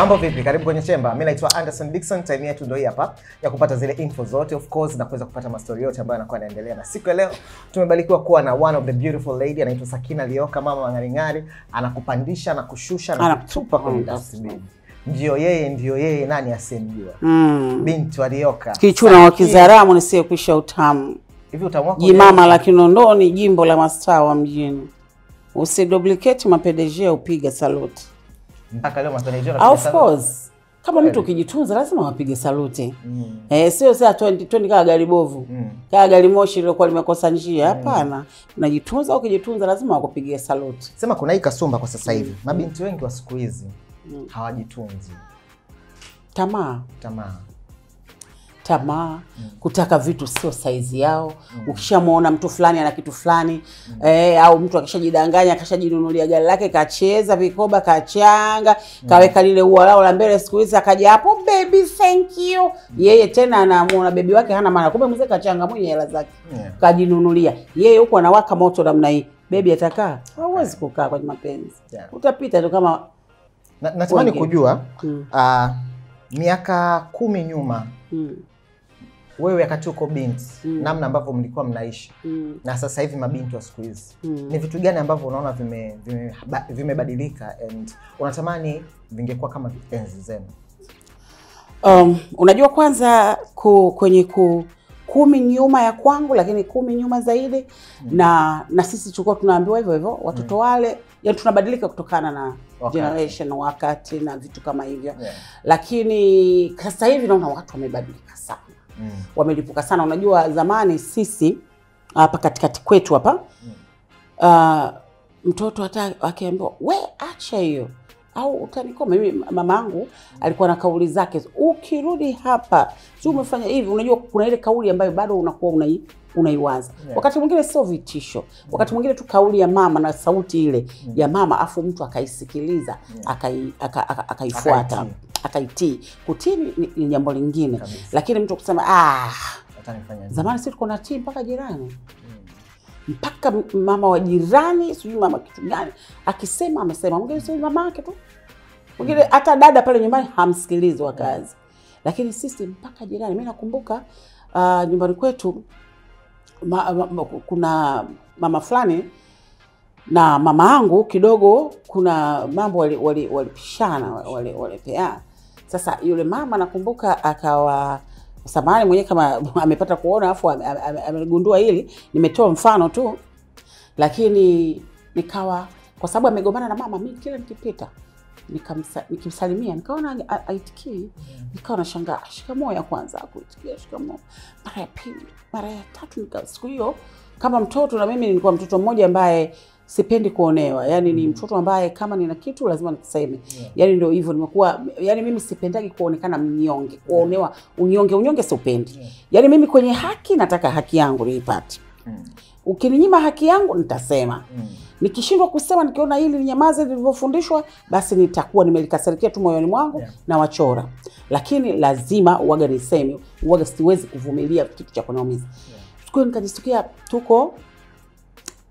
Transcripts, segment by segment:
Mambo vipi? Karibu kwenye Chemba. Mimi naitwa Anderson Dickson. Time yetu ndio hii hapa ya kupata zile info zote of course na kuweza kupata mastori yote ambayo yanakuwa yanaendelea. Na siku ya leo tumebarikiwa kuwa na one of the beautiful lady anaitwa Sakina Lioka, mama wa ng'aring'ari, anakupandisha na kushusha na kutupa kwenye dustbin. Ndio yeye nani asemjua. Binti wa Lioka. Kichuna wa Kizaramu nisiyekwisha utamu. Hivi utamu wako Jimama la Kinondoni, jimbo la mastaa wa mjini. Usiduplicate mapedeje upiga salute. Mpaka leo mapedeje of course. Kama mtu ukijitunza lazima wapige salute. Sio saa 2020 kama gari bovu. Kama gari moshi lilikuwa limekosa njia. Hapana. Unajitunza, ukijitunza lazima wakupigie salute. Sema kuna hii kasumba kwa sasa hivi. Mabinti wengi wa siku hizi hawajitunzi. Tamaa. Kutaka vitu sio size yao. Ukishamuona mtu fulani ana kitu fulani, au mtu akishajidanganya akashajinunulia gari lake, kacheza vikoba, kachanga, kaweka lile ua lao la mbele, siku hizi akaja hapo baby thank you. Yeye tena anamuona baby wake hana maana, kumbe mzee kachanga mwenye hela zake. Kajinunulia. Yeye huko anawaka moto namna hii. Baby atakaa? Hauwezi kukaa kwenye mapenzi. Utapita tu kama natamani kujua miaka 10 nyuma. Wewe wakati uko binti, namna ambavyo mlikuwa mnaishi na sasa hivi mabinti wa siku hizi, ni vitu gani ambavyo unaona vimebadilika and unatamani vingekuwa kama enzi zenu? Unajua kwanza kwenye 10 nyuma ya kwangu, lakini 10 nyuma zaidi, na sisi tulikuwa tunaambiwa hivyo watoto wale, yani tunabadilika kutokana na generation, wakati na vitu kama hivyo. Lakini sasa hivi naona watu wamebadilika sana. Wamelipuka sana. Unajua zamani sisi hapa katikati kwetu hapa, mtoto hata akiambiwa we acha hiyo au utanikoma. Mimi mamangu alikuwa na kauli zake, ukirudi hapa sio umefanya hivi. Unajua kuna ile kauli ambayo bado unakuwa unaiwaza. Wakati mwingine sio vitisho, wakati mwingine tu kauli ya mama na sauti ile ya mama, afu mtu akaisikiliza, akaifuata, akaitii. Kutii ni jambo lingine. Lakini mtu kusema zamani sisi tulikuwa natii mpaka jirani. Mpaka mama wa jirani, sijui mama kitu gani, akisema amesema. Mwingine sio mama yake tu. Mwingine hata dada pale nyumbani hamsikilizi wa kazi. Lakini sisi mpaka jirani. Mimi nakumbuka nyumbani kwetu kuna mama fulani na mama yangu kidogo, kuna mambo walipishana, walipeana. Sasa yule mama nakumbuka akawa samani mwenyewe kama amepata kuona, afu amegundua hili, nimetoa mfano tu. Lakini nikawa kwa sababu amegombana na mama, mimi kila nikipita nikimsalimia nikaona aitikii, nikawa nashangaa. Shikamoo ya kwanza akuitikia shikamoo, mara ya pili, mara ya tatu. Siku hiyo kama mtoto, na mimi nilikuwa mtoto mmoja ambaye sipendi kuonewa. Yani ni mtoto ambaye kama nina kitu lazima nikiseme. Yani ndio hivyo nimekuwa. Yani mimi sipendagi kuonekana mnyonge, kuonewa unyonge sipendi. Yani mimi kwenye haki nataka haki yangu niipate. Ukininyima haki yangu nitasema. Nikishindwa kusema, nikiona hili ninyamaze nilivyofundishwa, basi nitakuwa nimelikasirikia tu moyoni mwangu na wachora. Lakini lazima uwaga niseme, uwaga siwezi kuvumilia kitu cha kunaumiza. Siku hiyo nikajisikia tuko,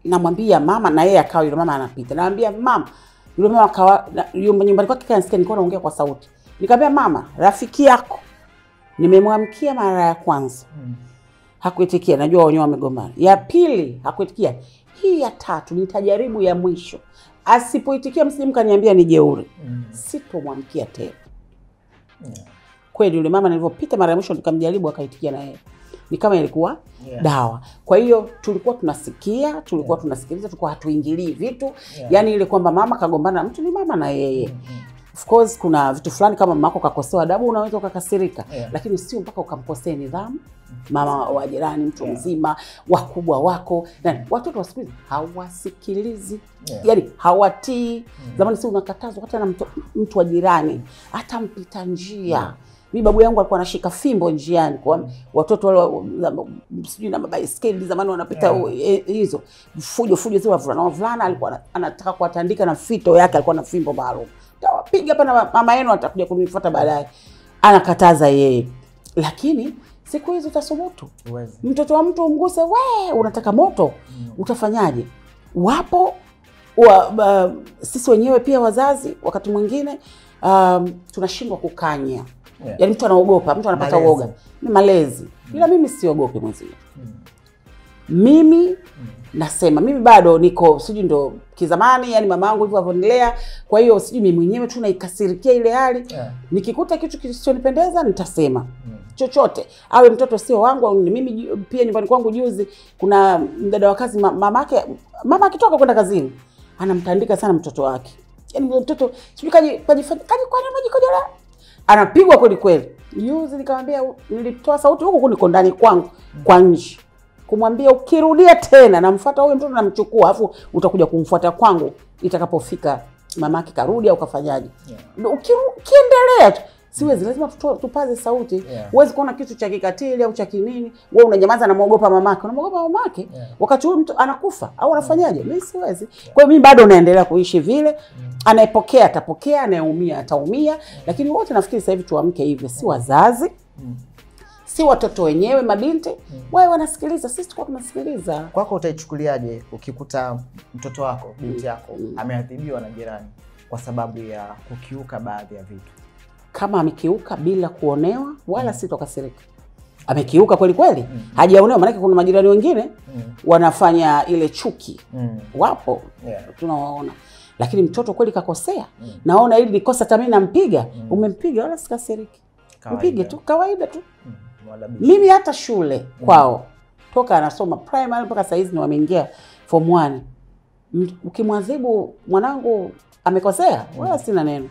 namwambia mama, na yeye akawa yule mama anapita. Naambia mama, yule mama akawa nyumbani kwake kanisikia nilikuwa naongea kwa sauti. Nikamwambia mama, rafiki yako nimemwamkia mara ya kwanza. Hakuitikia, najua wenyewe wamegombana. Ya pili hakuitikia. Hii ya tatu nitajaribu ya mwisho. Asipoitikia msijimkaniambia ni jeuri. Sitomwamkia tena. Kweli yule mama nilipopita mara ya mwisho nikamjaribu, akaitikia na yeye. Ni kama ilikuwa dawa. Kwa hiyo tulikuwa tunasikia, tulikuwa tunasikiliza, tulikuwa hatuingilii vitu. Yani ile kwamba mama kagombana na mtu, ni mama na yeye. Of course kuna vitu fulani kama mama yako kakosewa adabu unaweza ukakasirika, lakini sio mpaka ukamkosea nidhamu mama wa jirani, mtu mzima, wakubwa wako. Na watoto wa siku hizi hawasikilizi. Yani hawatii. Zamani si unakatazwa hata na mtu wa jirani, hata mpita njia. Mimi babu yangu alikuwa anashika fimbo njiani kwa watoto wale sijui na baiskeli zamani wanapita hizo fujo zile wavulana alikuwa anataka kuwatandika na fito yake, alikuwa na fimbo maalum. Tawapiga hapa na mama yenu atakuja kunifuata baadaye. Anakataza yeye. Lakini siku hizo utasubutu. Mtoto wa mtu umguse, unataka moto, utafanyaje? Wapo sisi wenyewe pia wazazi wakati mwingine tunashindwa kukanya. Yaani mtu anaogopa, mtu anapata uoga. Ni malezi. Ila mimi siogopi mwenzie. Mimi nasema mimi bado niko sijui ndo kizamani, yani mamangu hivyo avonilea. Kwa hiyo sijui mimi mwenyewe tu naikasirikia ile hali. Nikikuta kitu kisichonipendeza nitasema. Chochote. Awe mtoto sio wangu au mimi pia nyumbani kwangu juzi kuna mdada wa kazi mama akitoka kwenda kazini anamtandika sana mtoto wake. Yaani mtoto sijui kajifanya kwa nini majikojola. Anapigwa kweli kweli. Juzi nikamwambia nilitoa sauti huko niko ndani kwangu kwa nje. Kumwambia ukirudia tena namfuata huyo mtoto namchukua afu utakuja kumfuata kwangu itakapofika mamake karudi au kafanyaje. Ukiendelea tu siwezi, lazima tupaze sauti. Huwezi kuona kitu cha kikatili au cha kinini wewe unanyamaza na muogopa mamake. Unamuogopa mamake wakati huyo mtu anakufa au anafanyaje? Mimi siwezi. Kwa hiyo mimi bado naendelea kuishi vile. Anayepokea atapokea, anayeumia ataumia, lakini wote nafikiri sasa hivi tuamke hivyo, si wazazi. Si watoto wenyewe mabinti, wao wanasikiliza, sisi tuko tunasikiliza. Kwako utaichukuliaje ukikuta mtoto wako, binti yako ameadhibiwa na jirani kwa sababu ya kukiuka baadhi ya vitu? Kama amekiuka bila kuonewa wala sitokasirika. Amekiuka kweli kweli, hajaonewa, maana kuna majirani wengine wanafanya ile chuki. Wapo, tunawaona. Lakini mtoto kweli kakosea, naona ili nikosa hata mimi nampiga, umempiga wala sikasiriki. Mpige tu kawaida tu. Mimi hata shule kwao toka anasoma primary mpaka saa hizi ni wameingia form 1. Ukimwadhibu mwanangu amekosea wala sina neno.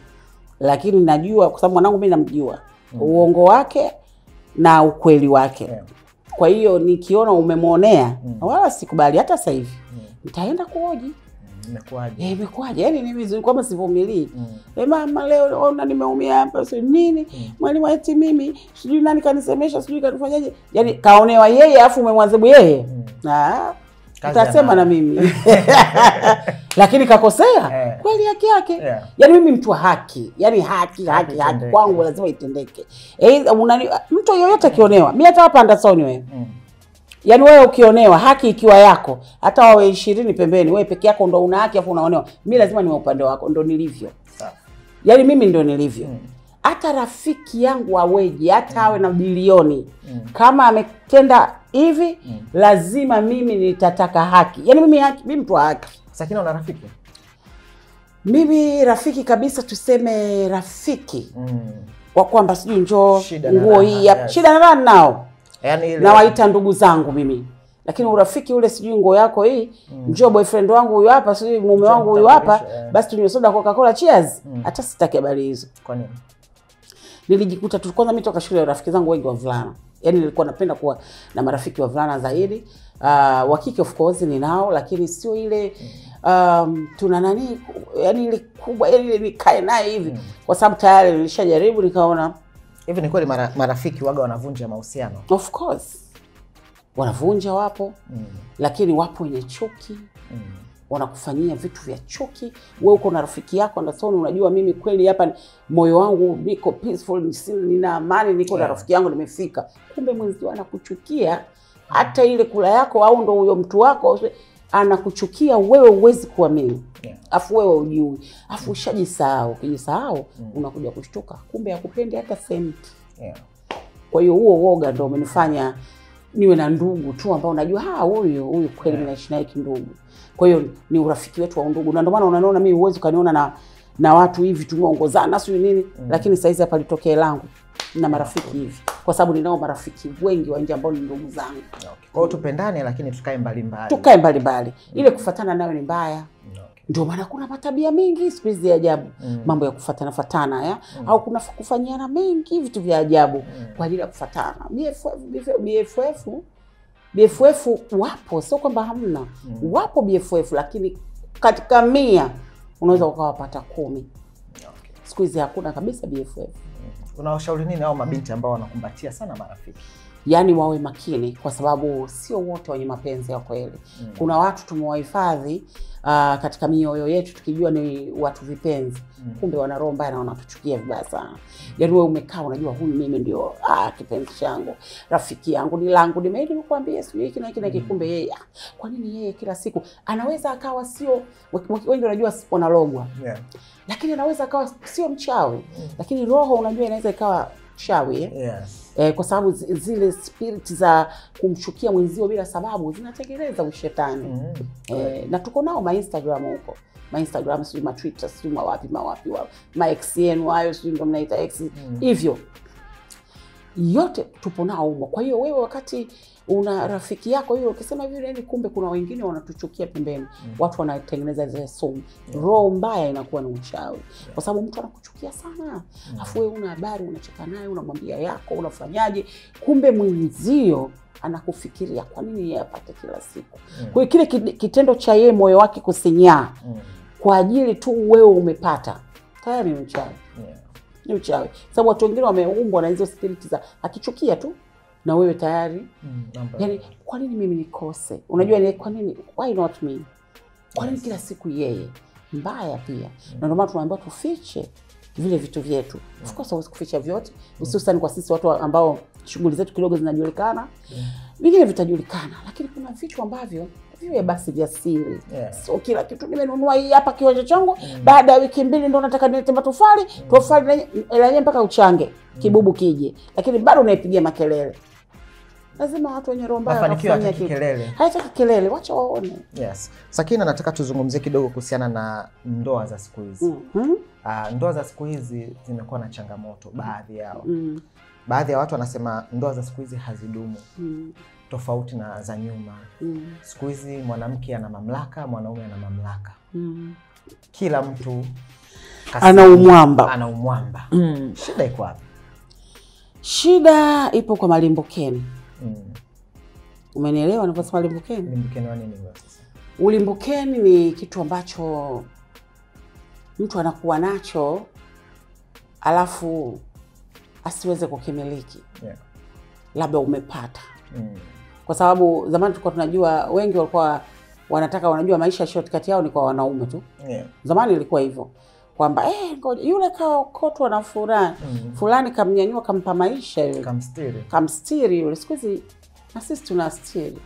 Lakini najua kwa sababu mwanangu mimi namjua uongo wake na ukweli wake. Kwa hiyo nikiona umemuonea wala sikubali hata sasa hivi. Nitaenda kuoji. Imekuaje? Imekuaje? Yaani ni vizuri kama sivumilii. Mama leo ona nimeumia hapa sio nini? Mwalimu eti mimi sijui nani kanisemesha sijui kanifanyaje. Yaani kaonewa yeye afu umemwadhibu yeye. Utasema na mimi. Lakini kakosea kweli haki yake. Yaani mimi mtu wa haki. Yaani haki kwangu lazima itendeke. Mtu yoyote akionewa, mimi hata hapa Anderson wewe. Yaani wewe ukionewa haki ikiwa yako, hata wawe 20 pembeni, wewe peke yako ndo una haki afu unaonewa. Mimi lazima niwe upande wako, ndo nilivyo. Yaani mimi ndo nilivyo. Hata rafiki yangu aweje, hata awe na bilioni. Kama ametenda hivi, lazima mimi nitataka haki. Yaani mimi mtu wa haki. Sakina una rafiki? Mimi rafiki kabisa, tuseme rafiki. Kwa kwamba sijui njoo nguo hii hapa. Shida na raha nao. Yaani na waita ndugu zangu mimi. Lakini urafiki ule sijui nguo yako hii, njoo boyfriend wangu huyu hapa, sijui mume wangu huyu hapa, basi tunywe soda Coca-Cola cheers. Hata sitaki habari hizo. Kwa nini? Nilijikuta tu kwanza mimi toka shule rafiki zangu wengi wavulana. Yaani nilikuwa napenda kuwa na marafiki wavulana zaidi. Wa kike of course ninao, lakini sio ile tuna nani, yaani ile kubwa, yaani ile nikae naye hivi. Kwa sababu tayari nilishajaribu nikaona hivi ni kweli marafiki waga wanavunja mahusiano? Of course. Wanavunja wapo. Lakini wapo wenye chuki. Wanakufanyia vitu vya chuki. Wewe uko na rafiki yako Anderson, unajua mimi kweli hapa moyo wangu niko peaceful, nina amani, niko na rafiki yangu nimefika. Kumbe mwenzio anakuchukia. Hata ile kula yako au ndo huyo mtu wako anakuchukia, wewe huwezi kuamini. Afu wewe hujui. Afu ushajisahau. Ukijisahau unakuja kushtuka. Kumbe hakupendi hata senti. Kwa hiyo huo woga ndio umenifanya niwe na ndugu tu ambao unajua huyu kweli mimi naishi naye kindugu. Kwa hiyo ni urafiki wetu wa ndugu. Na ndio maana unaona mimi huwezi kaniona na watu hivi tumeongozana sio nini, lakini saizi hapa litokee langu na marafiki hivi. Kwa sababu ninao marafiki wengi wa nje ambao ni ndugu zangu. Kwa hiyo tupendane lakini tukae mbali mbali. Tukae mbali mbali. Ile kufatana nayo ni mbaya. Ndio maana kuna matabia mengi siku hizi ya ajabu. Mambo ya kufatana au kuna kufanyiana mengi vitu vya ajabu kwa ajili ya kufatana. BFF wapo, sio kwamba hamna. Wapo BFF lakini katika 100 unaweza ukawapata 10. Siku hizi hakuna kabisa BFF. Unawashauri nini hao mabinti ambao wanakumbatia sana marafiki? yani wawe makini, kwa sababu sio wote wenye mapenzi ya kweli. Kuna watu tumewahifadhi katika mioyo yetu tukijua ni watu vipenzi, kumbe wana roho mbaya na wanatuchukia vibaya sana. Yani wewe umekaa unajua huyu mimi ndio kipenzi changu, rafiki yangu, ni langu, nimekuambia sio hiki na hiki na kumbe yeye kwa nini yeye kila siku anaweza akawa sio, wengi wanajua wanalogwa, lakini anaweza akawa sio mchawi, lakini roho unajua inaweza ikawa chawi. Yes. Kwa sababu zile spirit za kumchukia mwenzio bila sababu zinatengeneza ushetani. Na tuko nao ma Instagram huko. Ma Instagram, sio ma Twitter, sio mawapi ma X yenu hayo, sio ndio mnaita X. Hivyo yote tupo nao huko. Kwa hiyo wewe wakati una rafiki yako hiyo ukisema hivi yani kumbe kuna wengine wanatuchukia pembeni. Watu wanatengeneza zile sumu. Roho mbaya inakuwa ni uchawi. Kwa sababu mtu anakuchukia sana. Afu wewe una habari, unacheka naye, unamwambia yako, unafanyaje? Kumbe mwenzio anakufikiria kwa nini yeye apate kila siku. Kwa hiyo kile kitendo cha yeye moyo wake kusinyaa kwa ajili tu wewe umepata, tayari ni uchawi. Ni uchawi. Sababu watu wengine wameumbwa na hizo spirit za akichukia tu na wewe tayari. Yani kwa nini mimi nikose? Unajua ni kwa nini, why not me? Kwa nini kila siku yeye? Mbaya pia. Na ndio maana tunaambiwa tufiche vile vitu vyetu. Of course huwezi kuficha vyote, hususan kwa sisi watu ambao shughuli zetu kidogo zinajulikana. Vingine vitajulikana, lakini kuna vitu ambavyo viwe basi vya siri. So kila kitu nimenunua hii hapa kiwanja changu, baada ya wiki 2 ndio nataka nilete matofali, tofali lenyewe mpaka uchange, kibubu kije. Lakini bado unaipigia makelele. Lazima watu wenye roho mbaya wafanye kelele. Haitaki kelele, wacha waone. Yes. Sakina, nataka tuzungumzie kidogo kuhusiana na ndoa za siku hizi. Ndoa za siku hizi zimekuwa na changamoto baadhi yao. Baadhi ya watu wanasema ndoa za siku hizi hazidumu. Tofauti na za nyuma. Siku hizi mwanamke ana mamlaka, mwanaume ana mamlaka. Kila mtu ana umwamba. Ana umwamba. Shida iko wapi? Shida ipo kwa malimbukeni. Umenielewa ninaposema limbukeni? Limbukeni wa nini sasa? Ulimbukeni ni kitu ambacho mtu anakuwa nacho alafu asiweze kukimiliki. Labda umepata. Kwa sababu zamani tulikuwa tunajua wengi walikuwa wanajua maisha shortcut yao ni kwa wanaume tu. Zamani ilikuwa hivyo. Kwamba yule kaokotwa na fulani kamnyanyua kampa maisha yule. Kamstiri yule. Siku hizi na sisi tunastiri.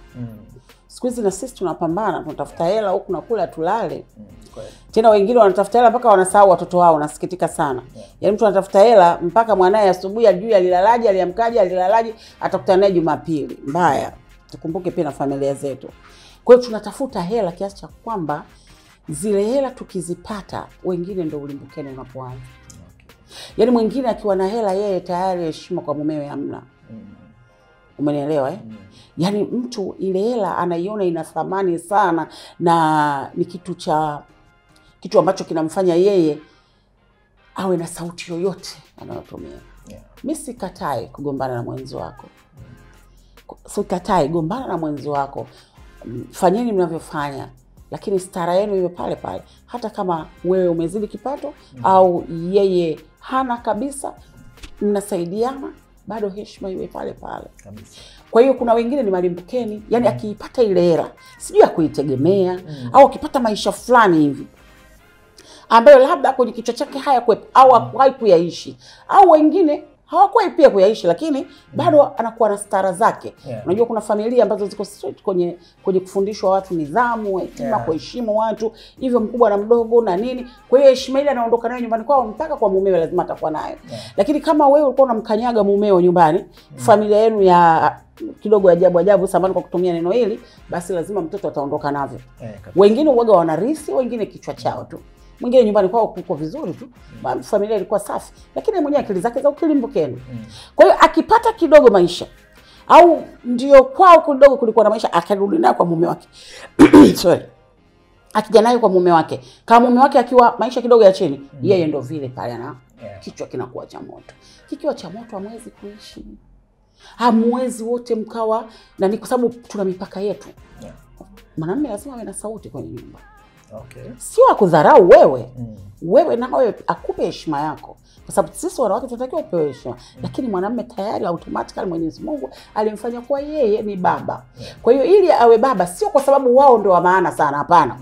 Siku hizi na sisi tunapambana, tunatafuta hela huku na kule tulale. Tena wengine wanatafuta hela mpaka wanasahau watoto wao, nasikitika sana. Yaani mtu anatafuta hela mpaka mwanae asubuhi ajui alilalaje, aliamkaje, alilalaje, atakutana naye Jumapili. Mbaya. Tukumbuke pia na familia zetu. Kwa hiyo tunatafuta hela kiasi cha kwamba zile hela tukizipata wengine ndio ulimbukeni unapoanza. Yaani mwingine akiwa na hela yeye tayari heshima kwa mumewe hamna. Umenielewa Yaani mtu ile hela anaiona ina thamani sana na ni kitu ambacho kinamfanya yeye awe na sauti yoyote anayotumia. Mimi sikatai kugombana na mwenzi wako. Sikatai gombana na mwenzi wako. Fanyeni mnavyofanya. Lakini stara yenu iwe pale pale. Hata kama wewe umezidi kipato au yeye hana kabisa, mnasaidiana, bado heshima iwe pale pale. Kwa hiyo kuna wengine ni malimbukeni, yani akiipata ile hela, sijui kuitegemea au akipata maisha fulani hivi ambayo labda kwenye kichwa chake hayakuwepo au hakuwahi kuyaishi, au wengine hawakuwahi pia kuyaishi lakini bado anakuwa na stara zake. Unajua kuna familia ambazo ziko straight kwenye kufundishwa watu nidhamu, hekima, kuheshimu watu, hivyo mkubwa na mdogo na nini. Kwa hiyo heshima ile anaondoka nayo nyumbani kwao mpaka kwa mumewe lazima atakuwa nayo. Lakini kama wewe ulikuwa unamkanyaga mumeo nyumbani, familia yenu ya kidogo ajabu samani kwa kutumia neno hili, basi lazima mtoto ataondoka navyo. Wengine uoga wanarisi, wengine kichwa chao tu. Mwingine nyumbani kwao kuko vizuri tu. Familia ilikuwa safi, lakini mwenyewe akili zake za ukilimbukeni. Kwa hiyo akipata kidogo maisha au ndio kwao kidogo kulikuwa na maisha, akarudi nayo kwa mume wake. Sorry. Akija nayo kwa mume wake. Kama mume wake akiwa maisha kidogo ya chini, yeye ndio vile pale na kichwa kinakuwa cha moto. Kikiwa cha moto hamwezi kuishi. Hamwezi wote mkawa na ni kwa sababu tuna mipaka yetu. Mwanamume lazima awe na sauti kwenye nyumba. Okay. Sio akudharau wewe. Wewe na wewe akupe heshima yako. Kwa sababu sisi wanawake tunatakiwa upewe heshima. Lakini mwanamume tayari automatically Mwenyezi Mungu alimfanya kuwa yeye ni baba. Kwa hiyo ili awe baba sio kwa sababu wao ndio wa maana sana, hapana.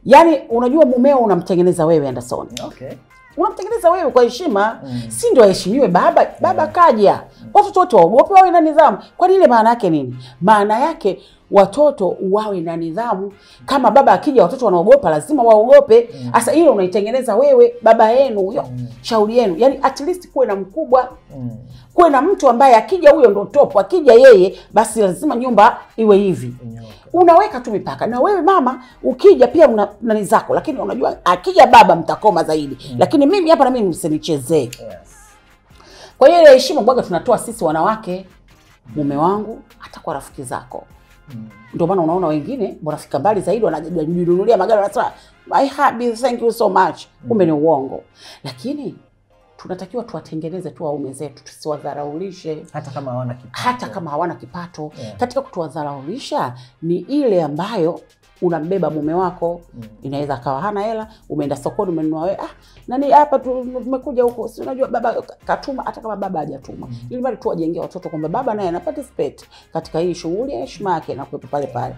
Yaani unajua mumeo unamtengeneza wewe Anderson. Okay. Unamtengeneza wewe kwa heshima, si ndio aheshimiwe baba. Baba kaja. Watoto wote waogope, wawe na nidhamu. Kwa nini maana yake nini? Maana yake watoto wawe na nidhamu. Kama baba akija watoto wanaogopa, lazima waogope. Sasa ile unaitengeneza wewe, baba yenu huyo, shauri yenu. Yaani at least kuwe na mkubwa. Kuwe na mtu ambaye akija huyo ndo top, akija yeye basi lazima nyumba iwe hivi. Unaweka tu mipaka. Na wewe mama ukija pia una nani zako, lakini unajua akija baba mtakoma zaidi. Lakini mimi hapa na mimi msinichezee. Yes. Kwa hiyo ile heshima bwaga tunatoa sisi wanawake, mume wangu hata kwa rafiki zako. Ndio maana unaona wengine wanafika mbali zaidi, wanajinunulia magari, wanasema I happy, thank you so much. Kumbe ni uongo. Lakini tunatakiwa tuwatengeneze tu waume zetu, tusiwadharaulishe hata kama hawana kipato. Hata kama hawana kipato. Katika kutuwadharaulisha ni ile ambayo unambeba mume wako, inaweza kawa hana hela, umeenda sokoni umenunua wewe, nani hapa tumekuja huko, si unajua baba katuma, hata kama baba hajatuma. Ili bali tu wajengee watoto kwamba baba naye ana participate katika hii shughuli ya heshima yake na kuwepo pale pale.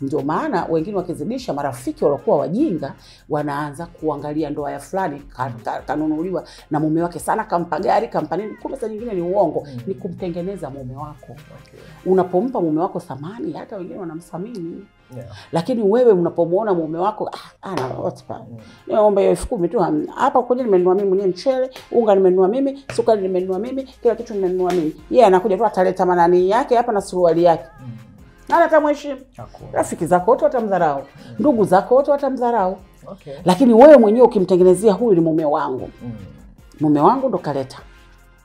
Ndio maana wengine wakizidisha, marafiki waliokuwa wajinga wanaanza kuangalia ndoa ya fulani kanunuliwa na mume wake sana, kampa gari, kampa nini. Kumbe saa nyingine ni uongo. Ni kumtengeneza mume wako. Unapompa mume wako thamani, hata wengine wanamthamini. Lakini wewe unapomuona mume wako ana hotpa, niomba hiyo 10,000 tu hapa kwenye nimenunua mimi mwenyewe, mchele, unga nimenunua mimi, sukari nimenunua mimi, kila kitu nimenunua mimi. Yeye anakuja tu ataleta manani yake hapa na suruali yake. Nani atamheshimu? Rafiki zako wote watamdharau. Ndugu zako wote watamdharau. Okay. Lakini wewe mwenyewe ukimtengenezea huyu ni mume wangu. Mume wangu ndo kaleta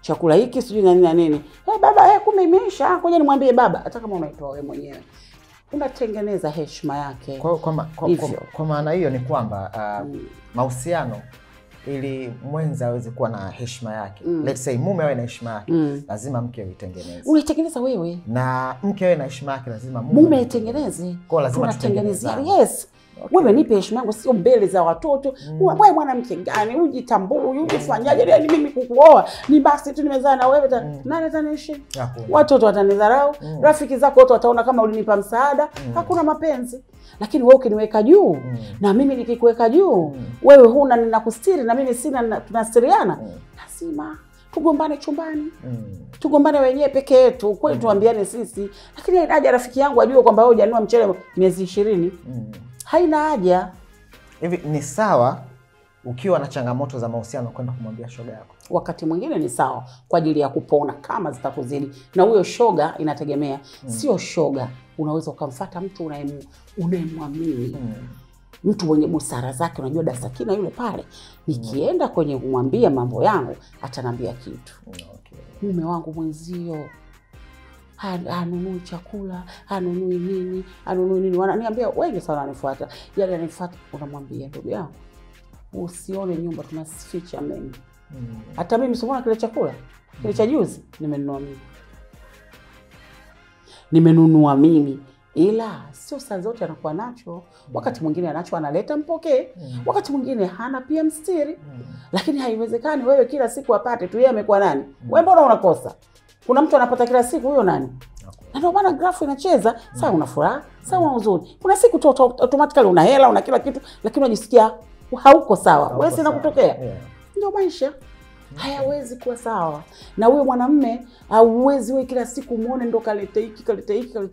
chakula hiki sijui na nini na nini. Baba kumbe imeisha. Ngoja nimwambie baba. Hata kama unaitoa wewe mwenyewe, unatengeneza heshima yake. Kwa maana hiyo ni kwamba mahusiano ili mwenza aweze kuwa na heshima yake. Let's say mume awe na heshima yake, lazima mke aitengeneze. Unaitengeneza wewe. Na mke awe na heshima yake, lazima mume aitengeneze. Kwa lazima tutengeneze. Yes. Okay. Wewe nipe heshima yangu, sio mbele za watoto. Wewe mwanamke gani? Ujitambue, ujifanyaje? Yaani mimi kukuoa ni basi tu nimezaa na wewe. Nani ataniheshimu? Watoto watanidharau. Rafiki zako wote wataona kama ulinipa msaada. Hakuna mapenzi. Lakini wewe ukiniweka juu na mimi nikikuweka juu, wewe huna ninakustiri na mimi sina, tunastiriana. Lazima tugombane chumbani. Tugombane wenyewe peke yetu, kweli tuambiane sisi. Lakini haja rafiki yangu ajue kwamba wewe hujanunua mchele miezi 20. Haina haja. Hivi ni sawa ukiwa na changamoto za mahusiano kwenda kumwambia shoga yako? Wakati mwingine ni sawa kwa ajili ya kupona kama zitakuzidi. Na huyo shoga inategemea. Sio shoga, unaweza ukamfuata mtu unayemwamini. Mtu mwenye busara zake, unajua Dasakina yule pale, nikienda kwenye kumwambia mambo yangu atanambia kitu. Mume wangu mwenzio anunui chakula, anunui nini, wananiambia wengi sana wanifuata. Yale anifuata, unamwambia ndugu yangu, usione nyumba tunasificha mengi. Hata mimi simuona kile chakula, kile cha juzi nimenunua mimi. Ila sio saa zote anakuwa nacho. Wakati mwingine anacho analeta mpokee. Wakati mwingine hana pia mstiri. Lakini haiwezekani wewe kila siku apate tu. Yeye amekuwa nani? Wewe mbona unakosa? Kuna mtu anapata kila siku, huyo nani? Na ndio maana grafu inacheza. Saa una furaha, saa una huzuni. Kuna siku tu automatically una hela, una kila kitu, lakini unajisikia hauko sawa. Wewe sina kutokea. Ndio maisha. Hayawezi kuwa sawa. Na wewe mwanamume hauwezi wewe kila siku muone ndo kaleta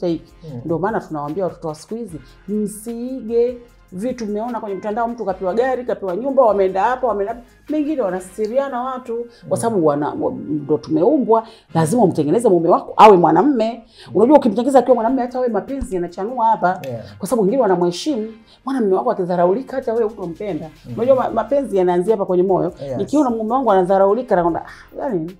hiki. Ndio maana tunawaambia watoto wa siku hizi msiige vitu mmeona kwenye mtandao, mtu kapewa gari, kapewa nyumba, wameenda hapa, wameenda mengine, wanasiriana watu kwa sababu ndo tumeumbwa. Lazima umtengeneze mume wako awe mwanamume. Unajua ukimtengeneza akiwa mwanamume, hata wewe mapenzi yanachanua hapa. Kwa sababu wengine wanamheshimu. Mwana mume wako akidharaulika, hata wewe utompenda. Unajua mapenzi yanaanzia hapa kwenye moyo. Nikiona mume wangu anadharaulika, naona yani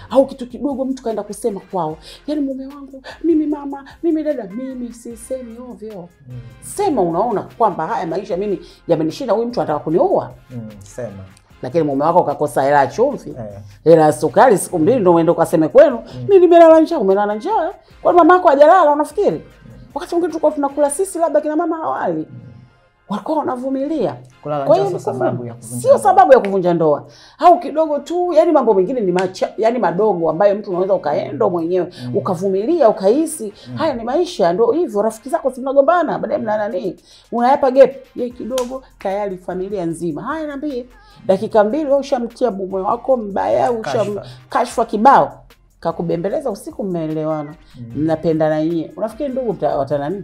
au kitu kidogo mtu kaenda kusema kwao, yani mume wangu, mimi mama, mimi dada, mimi sisemi ovyo. Sema unaona kwamba haya maisha mimi yamenishinda, huyu mtu anataka kuniua. Sema. Lakini mume wako kakosa hela ya chumvi, hela ya sukari siku 2 ndio uende ukaseme kwenu, mimi nimelala njaa, umelala njaa. Kwa mama yako hajalala unafikiri? Wakati mwingine tulikuwa tunakula sisi, labda kina mama hawali. walikuwa wanavumilia. Kwa hiyo sababu ya kuvunja, sio sababu ya kuvunja ndoa. Au kidogo tu, yani mambo mengine ni yani madogo ambayo mtu unaweza ukaenda mwenyewe ukavumilia, ukahisi haya ni maisha, ndio hivyo. Rafiki zako si mnagombana, baadaye mna nani, unayapa gap yeye kidogo, tayari familia nzima. Haya, niambie, dakika 2 wewe ushamtia mume wako mbaya, kashfa kibao, kakubembeleza usiku, mmeelewana, mnapendana yeye. Unafikiri ndugu watana nini?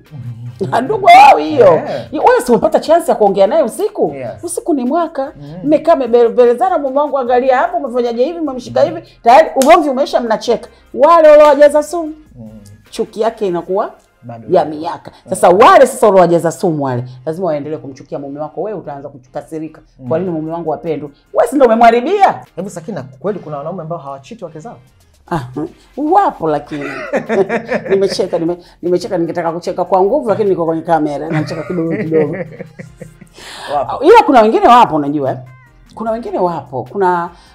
Ndugu wao hiyo. Wewe si unapata chance ya kuongea naye usiku? Usiku ni mwaka. Mmekaa mbelezana, mume wangu angalia hapo, umefanyaje hivi, umemshika hivi, tayari ugomvi umeisha, mnacheka. Wale waliowajaza sumu, chuki yake inakuwa ya miaka. Sasa wale sasa waliowajaza sumu wale, lazima waendelee kumchukia mume wako. Wewe utaanza kukasirika. Kwa nini mume wangu apendwe? Wewe si ndio umemharibia? Hebu Sakina, kweli kuna wanaume ambao hawachiti wake zao? Wapo, lakini nimecheka ningetaka kucheka kwa nguvu, lakini niko kwenye kamera nacheka kidogo kidogo. Wapo. Ila kuna wengine wapo, unajua. Kuna wengine wapo.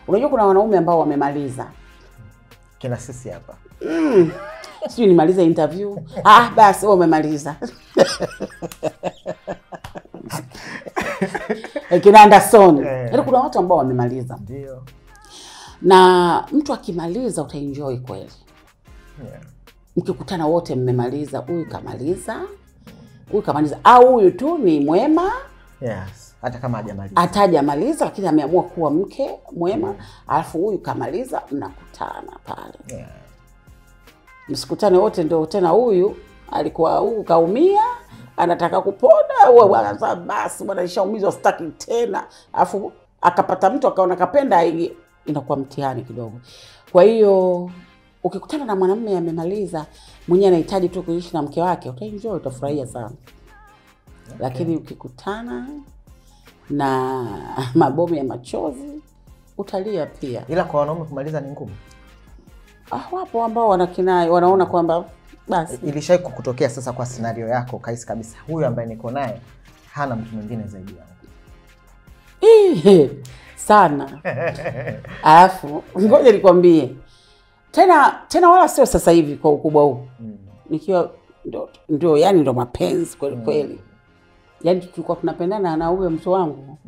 Unajua kuna wanaume ambao wamemaliza. Kina sisi hapa. Sijui nimaliza interview. Basi wewe umemaliza. Kina Anderson. Yaani kuna watu ambao wamemaliza. Ndio. Na mtu akimaliza utaenjoy kweli. Mkikutana wote mmemaliza, huyu kamaliza, huyu kamaliza, au huyu tu ni mwema. Hata kama hajamaliza. Hajamaliza lakini ameamua kuwa mke mwema, alafu huyu kamaliza, mnakutana pale. Msikutane wote ndio tena huyu alikuwa huyu kaumia, anataka kupona, wewe bwana basi bwana nishaumizwa sitaki tena. Alafu akapata mtu akaona kapenda, inakuwa mtihani kidogo. Kwa hiyo ukikutana na mwanamume amemaliza, mwenyewe anahitaji tu kuishi na mke wake, utaenjoy, utafurahia sana. Lakini ukikutana na mabomu ya machozi, utalia pia. Ila kwa wanaume kumaliza ni ngumu. Wapo ambao wanaona kwamba basi. Ilishai kukutokea sasa kwa scenario yako kaisi kabisa, huyu ambaye niko naye hana mtu mwingine zaidi yangu? Sana. Alafu ngoja nikwambie. Tena wala sio sasa hivi kwa ukubwa huu. Nikiwa ndio yani ndio mapenzi kweli kweli. Yani tulikuwa tunapendana na huyo mtoto wangu.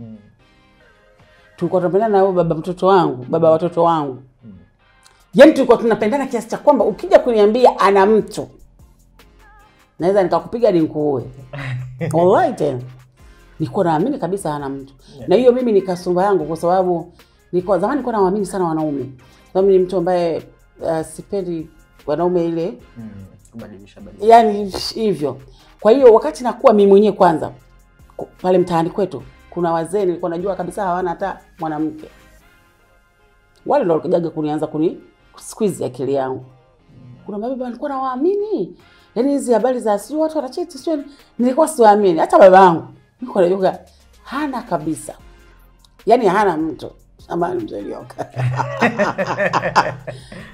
Tulikuwa tunapendana na huyo baba mtoto wangu, baba watoto wangu. Yani tulikuwa tunapendana kiasi cha kwamba ukija kuniambia ana mtu, naweza nikakupiga nikuue. Wallahi tena. Nilikuwa naamini kabisa hana mtu. Na hiyo mimi ni kasumba yangu, kwa sababu zamani nilikuwa naamini sana wanaume. Sababu ni mtu ambaye sipendi wanaume ile kubadilisha. Yani hivyo. Kwa hiyo wakati nakuwa mimi mwenyewe kwanza pale mtaani kwetu, kuna nilikuwa najua kabisa hawana hata mwanamke. Wale ndio walikujaga kunianza squeeze akili yangu. Kuna mababa walikuwa nawaamini. Yaani hizi habari za sio watu wanachiti sio, nilikuwa siwaamini. Hata baba yangu nilikuwa najua hana kabisa. Yaani hana mtu. Amani mzee Lioka.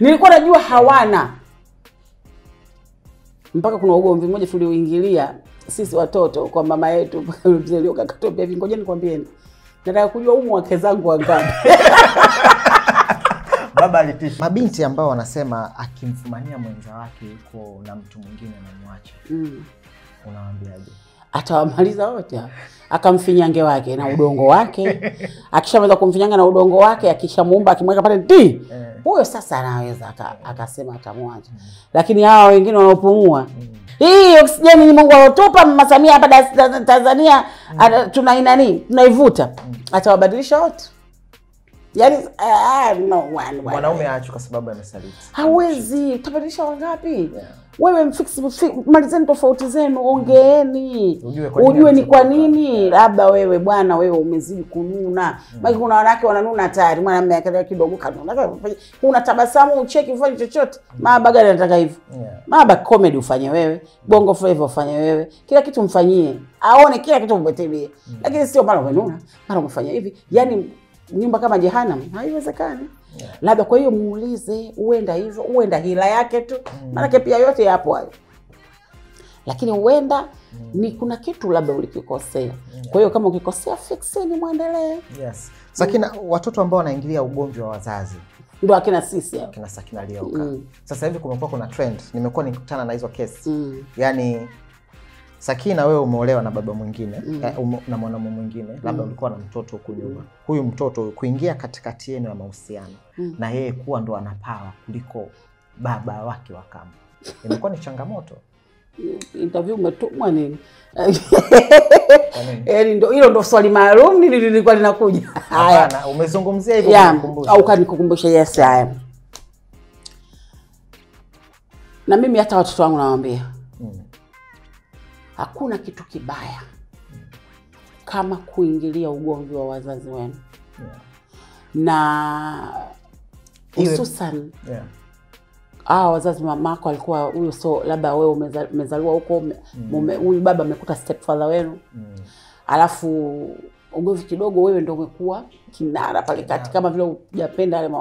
Nilikuwa najua hawana. Mpaka kuna ugomvi mmoja tulioingilia sisi watoto kwa mama yetu, mzee Lioka akatopia hivi, ngoja nikwambieni. Nataka kujua wake zangu wangapi. Baba alitisha. Mabinti ambao wanasema akimfumania mwenza wake yuko na mtu mwingine na mwache. Unawaambiaje? Atawamaliza wote. Akamfinyange wake na udongo wake. Akishamaliza kumfinyanga na udongo wake, akishamuumba akimweka pale huyo sasa anaweza akasema atamwacha. Lakini hawa wengine wanaopumua, hii oksijeni ni Mungu alotupa, Mama Samia hapa Tanzania tunaivuta. Atawabadilisha wote. Yaani no one. Mwanaume aache kwa sababu amesaliti. Hawezi. Utabadilisha wangapi? Wewe malizeni tofauti zenu, ongeeni. Ujue ni kwa nini. Labda wewe bwana, wewe umezidi kununa. Maana kuna wanawake wananuna tayari, mwanamume akalia kidogo kanuna. Unatabasamu, ucheki, ufanye chochote. Mahaba gani anataka hivyo? Mahaba comedy ufanye wewe, bongo flavor ufanye wewe. Kila kitu mfanyie. Aone kila kitu mbetebie. Lakini sio mara umenuna, mara umefanya hivi. Yaani nyumba kama jehanamu, haiwezekani. Labda kwa hiyo muulize, uenda hivyo, uenda hila yake tu. Maana pia yote yapo hayo. Lakini uenda ni kuna kitu labda ulikikosea. Kwa hiyo kama ukikosea fixeni, muendelee. Sakina, watoto ambao wanaingilia ugomvi wa wazazi ndio akina sisi hao. Kina Sakina Lioka. Sasa hivi kumekuwa kuna trend. Nimekuwa nikutana na hizo kesi. Yaani Sakina, wewe umeolewa na baba mwingine na mwanamume mwingine, labda ulikuwa na mtoto huko nyuma. Huyu mtoto kuingia katikati yenu ya mahusiano na yeye kuwa ndo anapawa kuliko baba wake wa kambo, imekuwa ni changamoto? Interview umetumwa nini? Ndio hilo ndo swali maalum lilikuwa linakuja. Hapana, umezungumzia hivyo kunikumbusha. Au kanikukumbusha, yes haya. Na mimi hata watoto wangu nawaambia hakuna kitu kibaya kama kuingilia ugomvi wa wazazi wenu. Na hususan wazazi, mamako alikuwa huyo, so labda wewe umezaliwa huko, huyu baba amekuta stepfather wenu, alafu ugomvi kidogo, wewe ndio umekuwa kinara pale kati, kama vile hujapenda yale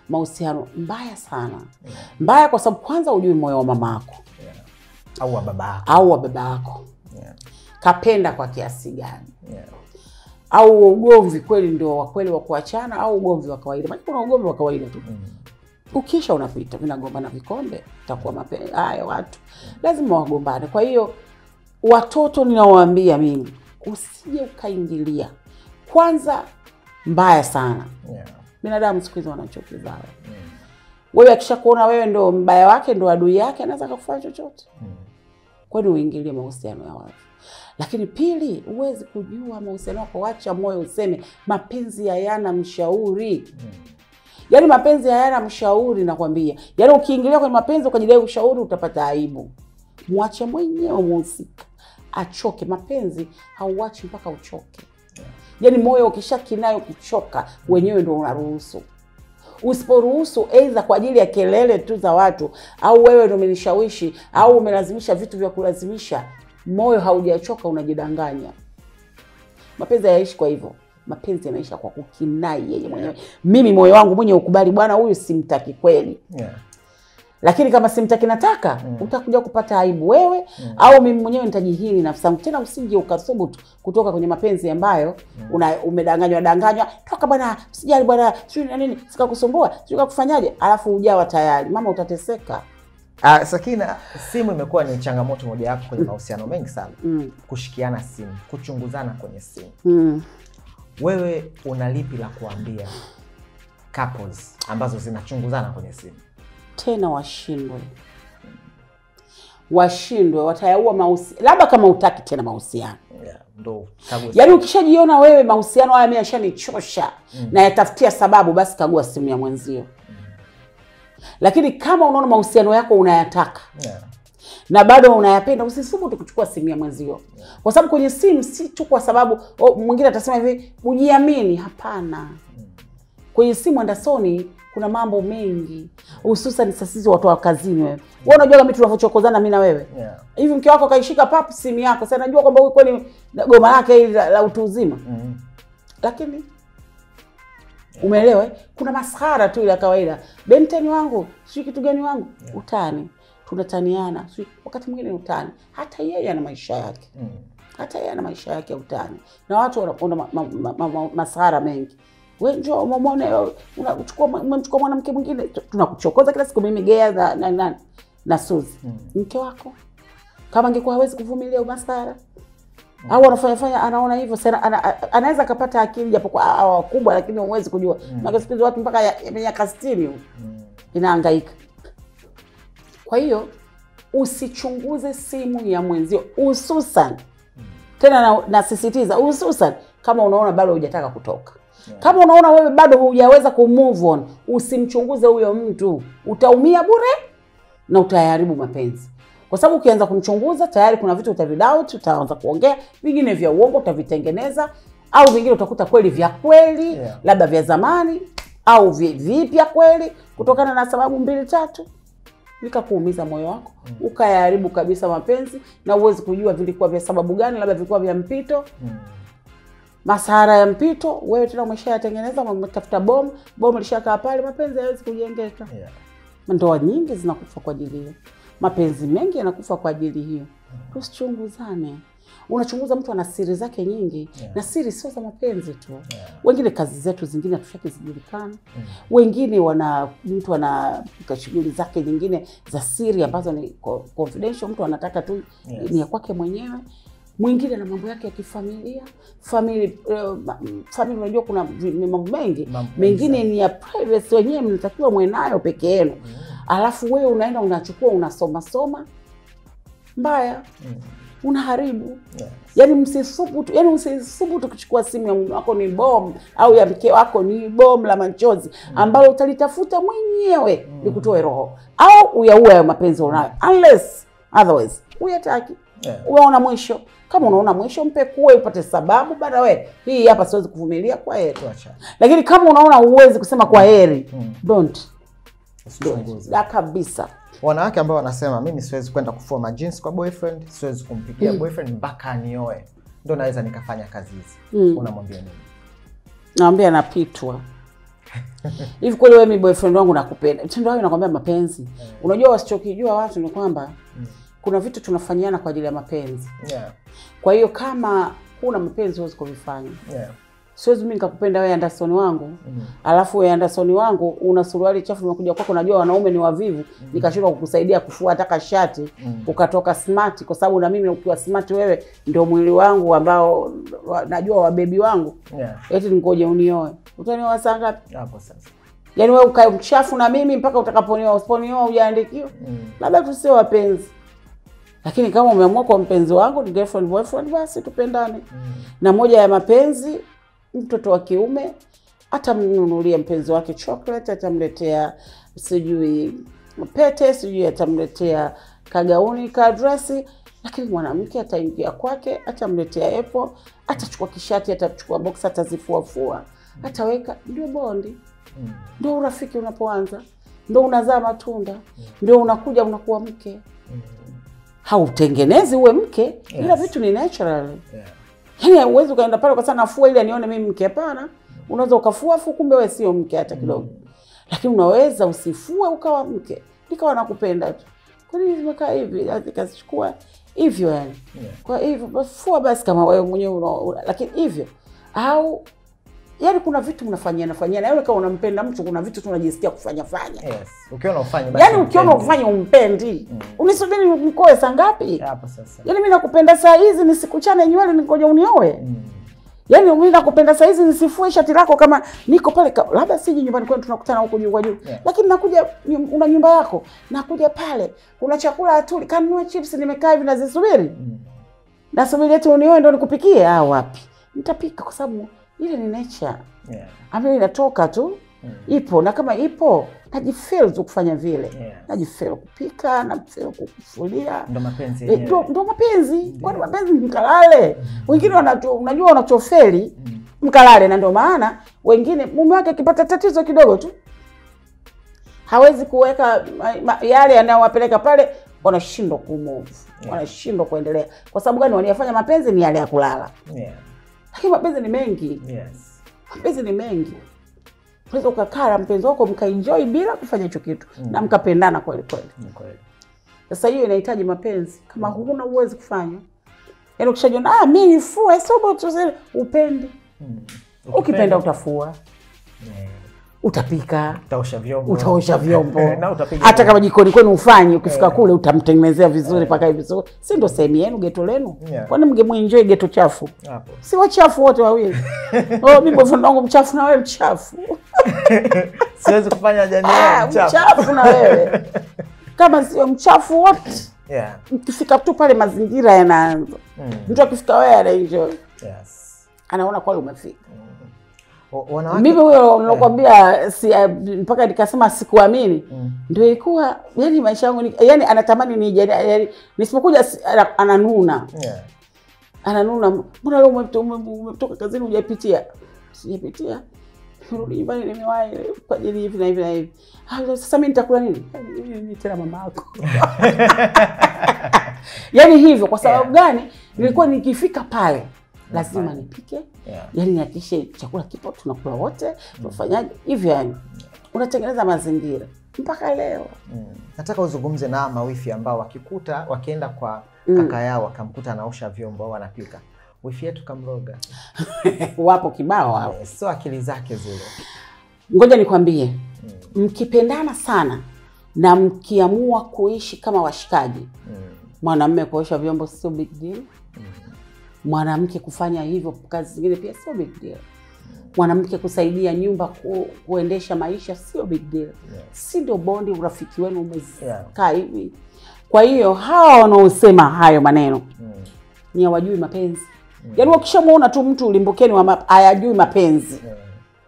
mahusiano. Mbaya sana. Mbaya kwa sababu kwanza hujui moyo wa mamako au wa babako kapenda kwa kiasi gani, au ugomvi kweli ndio wa kweli wa kuachana, au ugomvi wa kawaida. Maana kuna ugomvi wa kawaida tu ukisha unapita, vinagombana vikombe, itakuwa mapenzi haya. Watu lazima wagombane. Kwa hiyo watoto ninawaambia mimi, usije ukaingilia. Kwanza mbaya sana. Binadamu siku hizo wanachoki zao. Wewe akishakuona wewe ndo mbaya wake, ndo adui yake, anaweza kufanya chochote. Kwa nini uingilie mahusiano ya watu? Lakini pili, uwezi kujua mahusiano yako, acha moyo useme mapenzi hayana mshauri. Yaani mapenzi hayana mshauri nakwambia. Yaani ukiingilia kwenye mapenzi ukajidai ushauri utapata aibu. Muache mwenyewe mhusika achoke. Mapenzi hauachi mpaka uchoke. Yaani moyo ukishakinayo kuchoka, wenyewe ndio unaruhusu. Usiporuhusu, aidha kwa ajili ya kelele tu za watu, au wewe ndio umenishawishi, au umelazimisha vitu vya kulazimisha, moyo haujachoka, unajidanganya. Mapenzi hayaishi kwa hivyo. Mapenzi yanaisha kwa kukinai yeye mwenyewe. Mimi moyo wangu mwenye ukubali, bwana huyu simtaki kweli. Lakini kama simtaki nataka, utakuja kupata aibu wewe, au mimi mwenyewe nitajihini nafsi yangu. Tena usije ukathubutu kutoka kwenye mapenzi ambayo umedanganywa, toka bwana, usijali bwana, sio nini, sikakusumbua, sio kufanyaje, alafu ujawa tayari. Mama, utateseka. Sakina, simu imekuwa ni changamoto moja yako kwenye mahusiano mengi sana. Kushikiana simu, kuchunguzana kwenye simu. Wewe una lipi la kuambia couples ambazo zinachunguzana kwenye simu? Tena washindwe, watayaua mahusiano. Labda kama utaki tena mahusiano. Yaani ukishajiona wewe mahusiano haya mimi yashanichosha na yatafutia sababu, basi kagua simu ya mwenzio. Lakini kama unaona mahusiano yako unayataka na bado unayapenda, usisubutu kuchukua simu ya mwenzio. Kwa sababu kwenye simu si tu kwa sababu mwingine atasema hivi ujiamini, hapana. Kwenye simu Andersoni kuna mambo mengi, hususan sisi watu wa kazini. Wewe unajua mimi tunavochokozana mimi na wewe. Hivi mke wako kaishika papu simu yako, sasa najua kwamba huyu kweli goma lake hili la utu uzima. Lakini umeelewa, kuna maskhara tu ya kawaida. Benteni wangu, sio kitu gani wangu, utani. Tunataniana, wakati mwingine utani. Hata yeye ana maisha yake. Hata yeye ana maisha yake ya utani. Na watu wanaona maskhara mengi. Wewe njoo muone, unachukua mwanamke mwingine, tunakuchokoza kila siku, mimi Gea na Suzi. Mke wako kama angekuwa hawezi kuvumilia umasara, au anafanya anaona hivyo, anaweza kupata akili japo kwa wakubwa, lakini huwezi kujua. Na siku watu mpaka miaka 60 inahangaika. Kwa hiyo usichunguze simu ya mwenzio, hususan tena nasisitiza, hususan kama unaona bado hujataka kutoka. Kama unaona wewe bado hujaweza kumove on, usimchunguze huyo mtu. Utaumia bure na utaharibu mapenzi. Kwa sababu ukianza kumchunguza tayari kuna vitu utavidoubt, utaanza kuongea, vingine vya uongo utavitengeneza, au vingine utakuta kweli vya kweli, labda vya zamani au vipya kweli, kutokana na sababu 2-3 vikakuumiza moyo wako, ukayaharibu kabisa mapenzi, na uwezi kujua vilikuwa vya sababu gani, labda vilikuwa vya mpito. Masahara ya mpito, wewe tena umeshayatengeneza, umetafuta bomu lishakaa pale, mapenzi hayawezi kujengeka. Ndoa nyingi zinakufa kwa ajili hiyo. Mapenzi mengi yanakufa kwa ajili hiyo. Tusichunguzane. Unachunguza mtu ana siri zake nyingi, na siri sio za mapenzi tu. Wengine kazi zetu zingine hatutaki zijulikane. Wengine mtu ana shughuli zake nyingine za siri ambazo ni confidential, mtu anataka tu ni ya kwake mwenyewe. Mwingine na mambo yake ya kifamilia. Family unajua kuna mambo mengi. Mengine ni ya privacy, wenyewe mnatakiwa mwenayo peke yenu. Alafu wewe unaenda unachukua unasoma mbaya. Unaharibu. Yaani msisubutu kuchukua simu ya mume wako ni bomu, au ya mke wako ni bomu la machozi ambalo utalitafuta mwenyewe likutoe roho, au uyaue ya mapenzi unayo, unless otherwise uyataki. Unaona mwisho, kama unaona mwisho mpe kuwe upate sababu bana, we hii hapa siwezi kuvumilia, kwa heri. Lakini kama unaona uwezi kusema kwa heri, don't kabisa. Wanawake ambao wanasema mimi siwezi kwenda kufua majinsi kwa boyfriend, siwezi kumpigia boyfriend mpaka anioe, ndio naweza nikafanya kazi hizi. Unamwambia nini? Naambia napitwa. Hivi kweli wewe boyfriend wangu nakupenda. Mtindo wao nakwambia mapenzi. Unajua wasichokijua watu ni kwamba kuna vitu tunafanyana kwa ajili ya mapenzi. Kwa hiyo kama huna mapenzi huwezi kuvifanya. Siwezi mimi nikakupenda wewe Anderson wangu. Alafu wewe Anderson wangu una suruali chafu umekuja kwako, unajua wanaume ni wavivu, nikashindwa kukusaidia kufua hata shati, ukatoka smart kwa sababu na mimi ukiwa smart wewe ndio mwili wangu ambao najua wa baby wangu. Eti ningoje unioe. Utanioa saa ngapi? Hapo sasa. Yaani wewe ukae mchafu na mimi mpaka utakaponioa, usiponioa hujaandikiwa. Labda tusio wapenzi. Lakini kama umeamua kwa mpenzi wangu ni girlfriend boyfriend, basi tupendane. Na moja ya mapenzi, mtoto wa kiume atamnunulia mpenzi wake chocolate, atamletea sijui pete, sijui atamletea kagauni, kadresi. Lakini mwanamke ataingia kwake, atamletea apple, atachukua kishati, atachukua box, atazifuafua, ataweka. Ndio bondi. Ndio urafiki unapoanza, ndio unazaa matunda, ndio unakuja unakuwa mke. Hautengenezi uwe mke, ila vitu ni natural. Yaani uwezo kaenda pale kwa sana nafua ili anione mimi mke, hapana. Unaweza ukafua afu kumbe wewe sio mke hata kidogo. Lakini unaweza usifue ukawa mke. Nikawa nakupenda tu. Kwa nini zimekaa hivi? Azikachukua hivyo yani. Kwa hivyo fua basi kama wewe mwenyewe lakini hivyo. Au yani kuna vitu mnafanyiana. Yaani kama unampenda mtu kuna vitu tunajisikia kufanya. Ukiona ufanye basi. Yaani ukiona ufanye umpendi. Unisubiri mkoe saa ngapi? Hapo sasa. Yaani mimi nakupenda saa hizi nisikuchane nywele ningoje unioe. Yaani mimi nakupenda saa hizi nisifue shati lako kama niko pale labda siji nyumbani kwetu tunakutana huko juu kwa juu. Lakini nakuja una nyumba yako, nakuja pale, kuna chakula atuli, kanunua chips nimekaa hivi nazisubiri. Nasubiri eti unioe ndio nikupikie wapi? Nitapika kwa sababu ile ni nature. Ambayo inatoka tu. Ipo na kama ipo najifeel tu kufanya vile. Najifeel kupika, najifeel kukufulia. Ndio mapenzi yenyewe. Ndio mapenzi. Kwani mapenzi mkalale. Wengine unajua wanachofeli mkalale, na ndio maana wengine mume wake akipata tatizo kidogo tu hawezi kuweka yale yanayowapeleka pale, wanashindwa kumove. Wanashindwa kuendelea. Kwa sababu gani? Wanayafanya mapenzi ni yale ya kulala. Lakini mapenzi ni mengi. Mapenzi ni mengi. Unaweza ukakaa na mpenzi wako mkaenjoy bila kufanya hicho kitu na mkapendana kweli kweli. Sasa hiyo inahitaji mapenzi. Kama huna uwezo kufanya. Yaani ukishajiona mimi nifue sobo tu upendi. Ukipenda utafua. Utapika, utaosha vyombo. Na utapiga. Hata kama jikoni kwenu ufanye, ukifika kule utamtengenezea vizuri paka vizuri. Si ndio sehemu yenu geto lenu? Kwani mngemuenjoy geto chafu? Hapo. Si wachafu wote wawili. Mimi boyfriend wangu mchafu na wewe mchafu. Siwezi kufanya jani mchafu na wewe. Kama sio mchafu wote. Ukifika tu pale mazingira yanaanza. Mtu akifika wewe anaenjoy. Anaona kweli umefika. Mimi huyo nilokuambia mpaka nikasema sikuamini. Ndio ilikuwa yani maisha yangu yani anatamani nije yani nisipokuja ananuna. Ananuna, mbona leo umetoka kazini hujapitia? Sijapitia. Nirudi nyumbani nimewahi kwa ajili hivi na hivi na hivi. Sasa mimi nitakula nini? Mimi tena mama yako. Yani hivyo kwa sababu gani? Nilikuwa nikifika pale lazima nipike. Yaani nihakikishe chakula kipo tunakula wote, tufanyaje hivyo yani. Unatengeneza mazingira mpaka leo. Nataka uzungumze na mawifi ambao wakienda kwa kaka yao akamkuta anaosha vyombo au anapika, wifi yetu kamroga. Wapo kibao hao. Sio akili zake zile. Ngoja nikwambie, mkipendana sana na mkiamua kuishi kama washikaji, mwanamume kuosha vyombo sio big deal. Mwanamke kufanya hivyo kazi zingine pia sio big deal. Mwanamke kusaidia nyumba kuendesha maisha sio big deal. Si ndio bondi urafiki wenu umekaa hivi. Kwa hiyo hawa wanaosema hayo maneno ni hawajui mapenzi. Yaani ukishamuona tu mtu ulimbukeni hayajui mapenzi.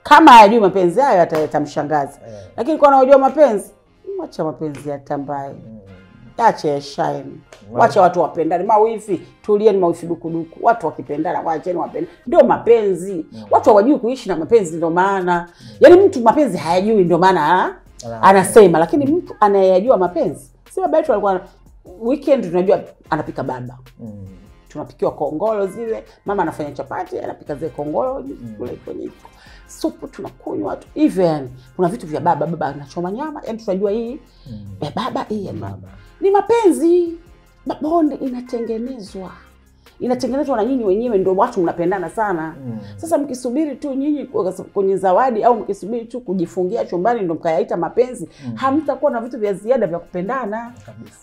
Kama hayajui mapenzi hayo yatamshangaza. Lakini kwa wanaojua mapenzi, wacha mapenzi yatambaye. Acha shine. Wacha watu wapendane. Mawifi, tulieni mawifi dukuduku. Watu wakipendana, waacheni wapendane. Ndio mapenzi. Watu hawajui kuishi na mapenzi ndio maana. Yaani mtu mapenzi hayajui ndio maana anasema, lakini mtu anayejua mapenzi. Si baba yetu alikuwa weekend tunajua anapika baba. Tunapikiwa kongolo zile, mama anafanya chapati, anapika zile kongolo kule kwenye supu tunakunywa tu. Hivyo yani kuna vitu vya baba anachoma nyama, yani tunajua hii ya baba hii ya mama. Ni mapenzi. Bonde inatengenezwa na nyinyi wenyewe, ndio watu mnapendana sana. Sasa mkisubiri tu nyinyi kwenye zawadi au mkisubiri tu kujifungia chumbani ndio mkayaita mapenzi, hamtakuwa na vitu vya ziada vya kupendana.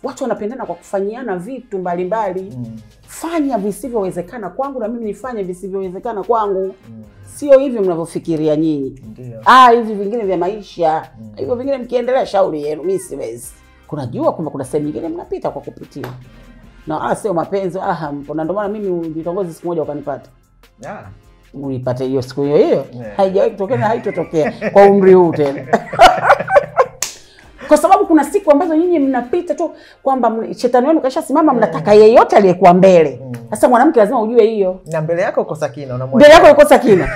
Watu wanapendana kwa kufanyiana vitu mbalimbali. Fanya visivyowezekana kwangu na mimi nifanye visivyowezekana kwangu. Sio hivyo mnavyofikiria nyinyi. Hivi vingine vya maisha. Hivyo vingine mkiendelea shauri yenu, mimi siwezi. Kunajua kuna sehemu nyingine mnapita kwa kupitia. Na sio mapenzi mpo. Na ndio maana mimi nitongozi siku moja ukanipata. Unipate hiyo siku hiyo. Haijawahi kutokea na haitotokea kwa umri huu tena. Kwa sababu kuna siku ambazo nyinyi mnapita tu kwamba shetani wenu kashasimama, mnataka yeyote aliyekuwa mbele. Sasa mwanamke lazima ujue hiyo. Na mbele yako uko Sakina unamwona. Mbele yako uko Sakina.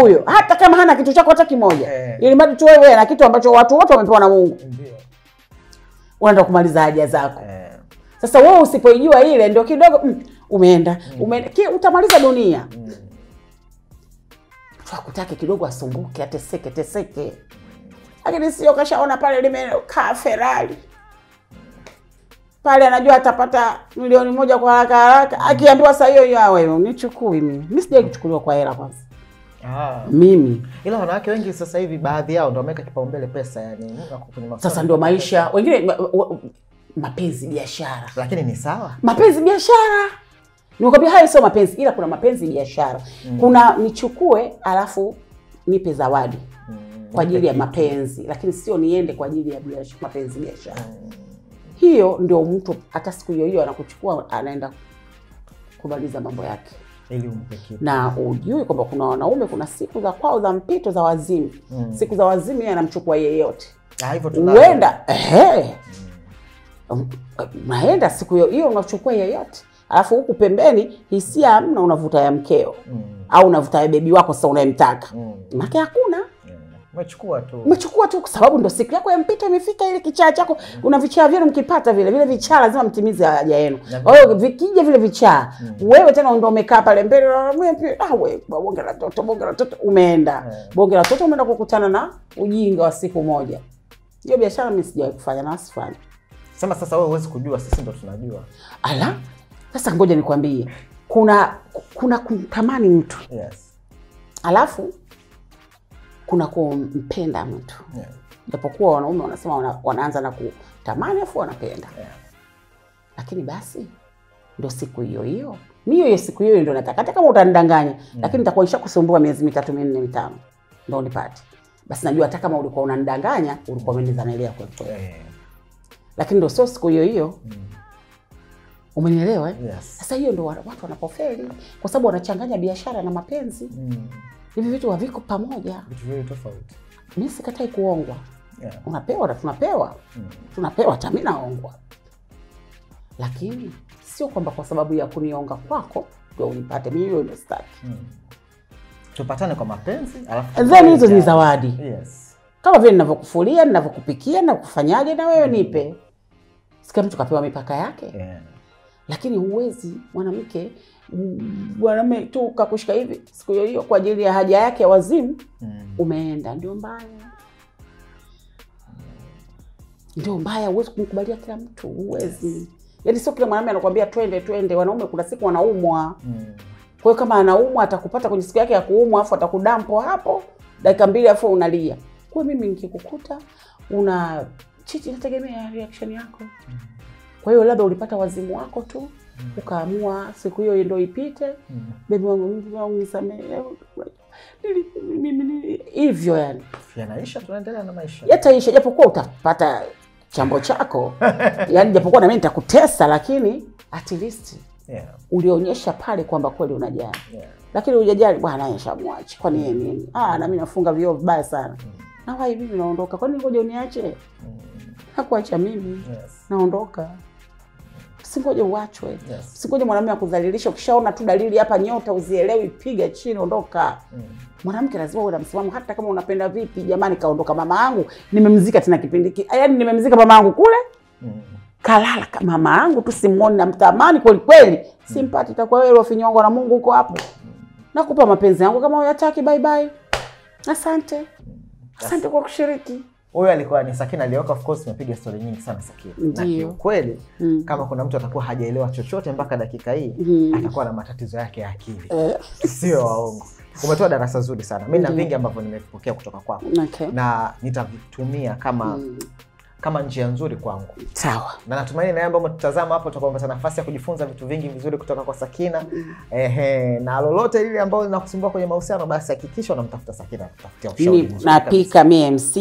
Huyo hata kama hana kitu chako hata kimoja. Ili mradi tu wewe na kitu ambacho watu wote wamepewa na Mungu. Ndio. Unaenda kumaliza haja zako. Sasa wewe usipoijua ile ndio kidogo umeenda utamaliza dunia. Tukutake kidogo asumbuke ateseke. Lakini sio kashaona pale limekaa Ferrari. Pale anajua atapata milioni 1 kwa haraka. Akiambiwa saa hiyo wewe unichukui mimi. Mimi sije kuchukuliwa kwa hela kwanza. Mimi. Ila wanawake wengi sasa hivi baadhi yao ndio wameka kipaumbele pesa yani. Sasa ndio maisha. Wengine mapenzi biashara. Lakini ni sawa. Mapenzi biashara. Nikwambia hayo sio mapenzi, ila kuna mapenzi biashara. Kuna nichukue alafu nipe zawadi kwa ajili ya mapenzi, lakini sio niende kwa ajili ya mapenzi biashara. Hiyo ndio mtu hata siku hiyo anakuchukua anaenda kumaliza mambo yake. Ili umpe kitu. Na ujue kwamba kuna wanaume kuna siku za kwao za mpito za wazimu. Siku za wazimu yeye anamchukua yeyote. Hivyo tunaenda naenda siku hiyo unachukua yeyote. Alafu huku pembeni hisia hamna, unavuta ya mkeo. Au unavuta ya bebi wako sasa unayemtaka. Maana hakuna. Umechukua tu kwa sababu ndo siku yako ya mpito imefika, ile kichaa chako una vichaa vyenu mkipata vile vichaa lazima mtimize haja yenu. Kwa hiyo vikija vile vichaa wewe tena ndio umekaa pale mbele wewe bonge la toto umeenda. Bonge la toto umeenda kukutana na ujinga wa siku moja. Hiyo biashara mimi sijawahi kufanya na asifanye. Sasa wewe huwezi kujua, sisi ndo tunajua. Sasa ngoja nikwambie. Kuna kumtamani mtu. Alafu kuna kumpenda mtu. Japokuwa wanaume wanasema wanaanza na kutamani afu wanapenda. Lakini basi ndio siku hiyo. Mimi hiyo siku hiyo ndio nataka. Hata kama utanidanganya, lakini nitakuwa nishakusumbua miezi 3, 4, 5. Ndio nipate. Basi najua hata kama ulikuwa unanidanganya, ulikuwa umenizanelea kwa kweli. Lakini ndio sio siku hiyo. Umenielewa? Sasa hiyo ndio watu wanapofeli kwa sababu wanachanganya biashara na mapenzi. Hivi vitu haviko pamoja. Vitu vile tofauti. Mimi sikatai kuongwa. Unapewa na tunapewa. Tunapewa hata mimi naongwa. Lakini sio kwamba kwa sababu ya kunionga kwako ndio unipate mimi, hiyo ndio staki. Tupatane kwa mapenzi alafu then hizo ni zawadi. Kama vile ninavyokufulia, ninavyokupikia na kufanyaje na wewe nipe. Sikia mtu kapewa mipaka yake. Lakini huwezi mwanamke mwanamume tu kakushika hivi siku hiyo kwa ajili ya haja yake ya wazimu umeenda, ndio mbaya. Ndio mbaya, huwezi kumkubalia kila mtu, huwezi. Yaani sio kila mwanamume anakuambia twende. Wanaume kuna siku wanaumwa. Kwa hiyo kama anaumwa atakupata kwenye siku yake ya kuumwa afu atakudampo hapo dakika 2 afu unalia. Kwa mimi nikikukuta una chichi, nategemea reaction yako. Kwa hiyo labda ulipata wazimu wako tu, ukaamua siku hiyo ndio ipite. Baby wangu nisamehe. Mimi hivyo yani. Yanaisha, tunaendelea na maisha. Yataisha japokuwa utapata chambo chako. Yani japokuwa na mimi nitakutesa, lakini at least ulionyesha pale kwamba kweli unajali. Lakini hujajali, bwana nishamwacha. Kwa nini? Na mimi nafunga vioo vibaya sana. Na wai mimi naondoka. Kwa nini ngoja uniache? Hakuacha mimi. Naondoka. Singoje uachwe. Singoje mwanamume akudhalilisha. Ukishaona tu dalili hapa nyota uzielewi, piga chini, ondoka. Mwanamke lazima uwe na msimamo hata kama unapenda vipi. Jamani, kaondoka mama yangu, nimemzika tena kipindi hiki. Yaani nimemzika mama yangu kule. Kalala kama mama yangu tu, simuone na mtamani kweli kweli. Simpati itakuwa wewe ufinyongo na Mungu uko hapo. Nakupa mapenzi yangu kama unayataka, bye bye. Asante. Asante kwa kushiriki. Huyo alikuwa ni Sakina Alioka. Of course tumepiga story nyingi sana Sakina. Na kweli kama kuna mtu atakuwa hajaelewa chochote mpaka dakika hii, atakuwa na matatizo yake ya akili. Sio waongo. Umetoa darasa zuri sana. Mimi na vingi ambavyo nimepokea kutoka kwako. Na nitavitumia kama njia nzuri kwangu. Sawa. Na natumaini na ambao mtazama hapo tutapata nafasi ya kujifunza vitu vingi vizuri kutoka kwa Sakina. Na lolote lile ambalo linakusumbua kwenye mahusiano, basi hakikisha unamtafuta Sakina kutafutia ushauri. Napika mimi MC,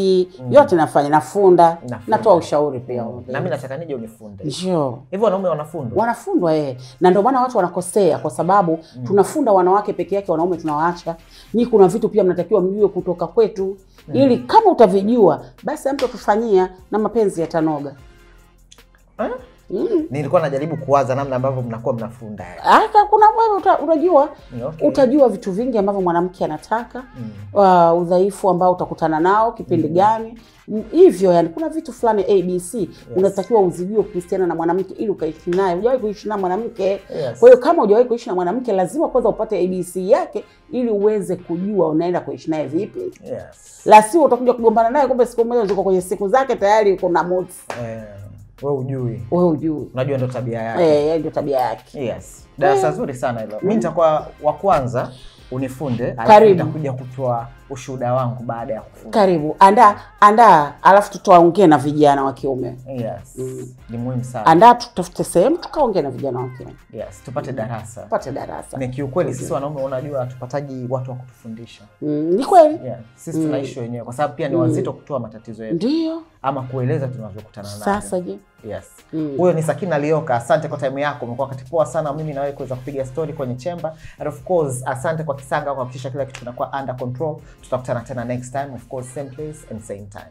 yote nafanya, nafunda, natoa ushauri pia. Na mimi nataka nije unifunde. Njoo. Hivyo wanaume wanafundwa. Wanafundwa Na ndio maana watu wanakosea kwa sababu tunafunda wanawake peke yake, wanaume tunawaacha. Ni kuna vitu pia mnatakiwa mjue kutoka kwetu. Ili kama utavijua basi mtu atufanyia na mapenzi yatanoga. Nilikuwa najaribu kuwaza namna ambavyo mnakuwa mnafunda. Kuna wewe unajua, utajua vitu vingi ambavyo mwanamke anataka, udhaifu ambao utakutana nao kipindi gani. Hivyo yani kuna vitu fulani ABC unatakiwa uzijue kuhusiana na mwanamke ili ukaishi naye. Hujawahi kuishi na mwanamke. Kwa hiyo kama hujawahi kuishi na mwanamke lazima kwanza upate ABC yake ili uweze kujua unaenda kuishi naye vipi. La sio utakuja kugombana naye kumbe siku moja uko kwenye siku zake tayari uko na mood. Wewe ujui. Unajua ndio tabia yake. Ndio tabia yake. Darasa zuri sana hilo. Mimi nitakuwa wa kwanza unifunde, nitakuja kutoa ushuhuda wangu baada ya kufunga. Karibu. Andaa alafu tutaongea na vijana wa kiume. Ni muhimu sana. Andaa tutafute sehemu tukaongea na vijana wa kiume. Tupate darasa. Ni kiukweli sisi wanaume unajua tupataji watu wa kutufundisha. Ni kweli. Sisi tunaishi wenyewe kwa sababu pia ni wazito kutoa matatizo yetu. Ndio. Ama kueleza tunavyokutana nayo. Sasa je? Huyo ni Sakina Alioka. Asante kwa time yako. Umekuwa wakati poa sana mimi na wewe kuweza kupiga story kwenye chemba. And of course asante kwa Kisanga kwa kuhakikisha kila kitu kinakuwa under control. Tutakutana tena next time, of course same place and same time.